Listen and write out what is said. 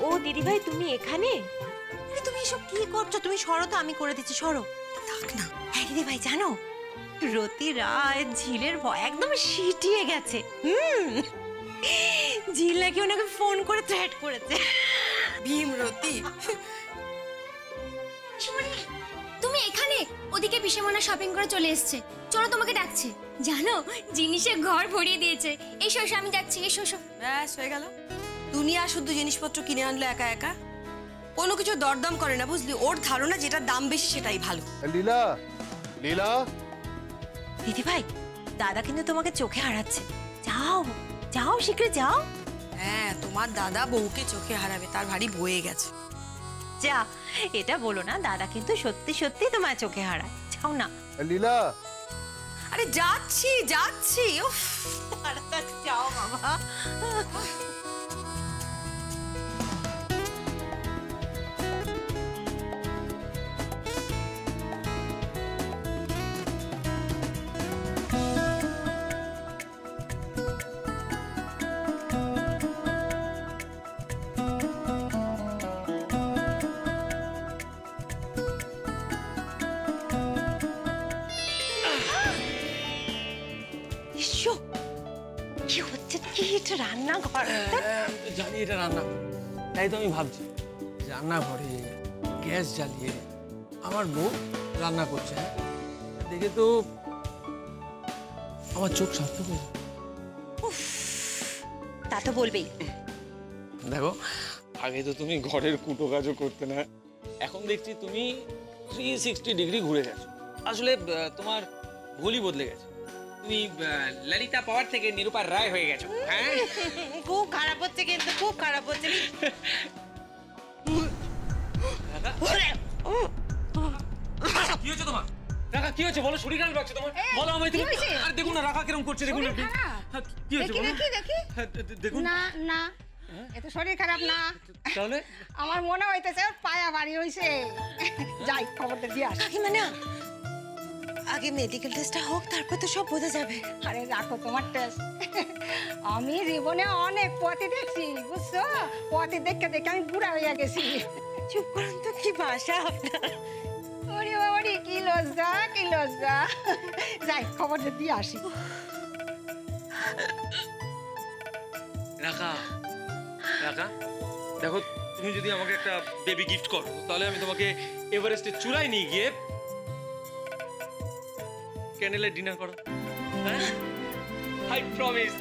ও দিদিভাই তুমি এখানে? তুমি এসব কি করছো? তুমি সরো তো, আমি করে দিচ্ছি, সরো। থাক না। হ্যাঁ দিদিভাই, জানো রতি রায় ঝিলের ভয় একদম সিটিয়ে গেছে। ঝিল নাকি ওনাকে ফোন করে থ্রেট করেছে। ভীম রতি, তুমি এখানে? ওদিকে পিসেমনা শপিং করে চলে এসেছে, চলো তোমাকে ডাকছে। জানো জিনিসে ঘর ভরিয়ে দিয়েছে। এসো এসো, আমি যাচ্ছি, এসো এসো। ব্যাস হয়ে গেল। দুনিয়া শুদ্ধ জিনিসপত্র কিনে আনলো একা একা, কোনো কিছু দরদাম করে না, বুঝলি? ওর ধারণা যেটার দাম বেশি সেটাই ভালো। লীলা, লীলা। দিদিভাই, দাদা কিন্তু তোমাকে চোখে হারাচ্ছে। যাও যাও, শীঘ্র যাও। হ্যাঁ, তোমার দাদা বউকে চোখে হারাবে, তার ভারী বয়ে গেছে। যা, এটা বলো না, দাদা কিন্তু সত্যি সত্যি তোমার চোখে হারায়। যাও না। লীলা। আরে যাচ্ছি যাচ্ছি। উফ, যাও বাবা। কি হচ্ছে? কি এটা রান্নাঘর? জানি এটা রান্না, তাই তো আমি ভাবছি রান্নাঘরে গ্যাস জ্বালিয়ে আমার বউ রান্না করছে। দেখে তো আমার চোখ সার্থক হয়ে যায়। তা তো বলবেই। দেখো, আগে তো তুমি ঘরের কুটো কাজও করতে না, এখন দেখছি তুমি 360 ডিগ্রি ঘুরে গেছো। আসলে তোমার ভুলই বদলে গেছে, তুমি ললিতা পাওয়ার থেকে নিরূপা রায় হয়ে গেছো। হ্যাঁ, খুব খারাপ হচ্ছে, কিন্তু খুব খারাপ হচ্ছে। কি হয়েছে তোমার? রাখা কি হয়েছে বলো, শরীর খারাপ লাগছে তোমার? বলো আমায় তুমি। আর দেখুন না রাখা কিরকম করছে, দেখুন আপনি। কি হয়েছে বলো? দেখুন না না, এত শরীর খারাপ না। তাহলে আমার মনে হইতেছে পায়া বাড়ি হইছে। যাই খবরটা দিয়ে আসি। কাকিমা না, আগে মেডিকেল টেস্টটা হোক, তারপর তো সব বোঝা যাবে। আরে রাখো তোমার টেস্ট। আমি জীবনে অনেক পথে দেখছি, বুঝছো? পথে দেখে দেখে আমি বুড়া হইয়া গেছি। চুপ করুন তো, কি ভাষা আপনার! ওরে বাবারে, কি লজ্জা কি লজ্জা। যাই খবরটা দিয়ে আসি। রাখা, রাখা দেখো, তুমি যদি আমাকে একটা বেবি গিফট করো তাহলে আমি তোমাকে এভারেস্টের চূড়ায় নিয়ে গিয়ে ক্যান্ডেল লাইট ডিনার করো। হ্যাঁ, আই প্রমিস।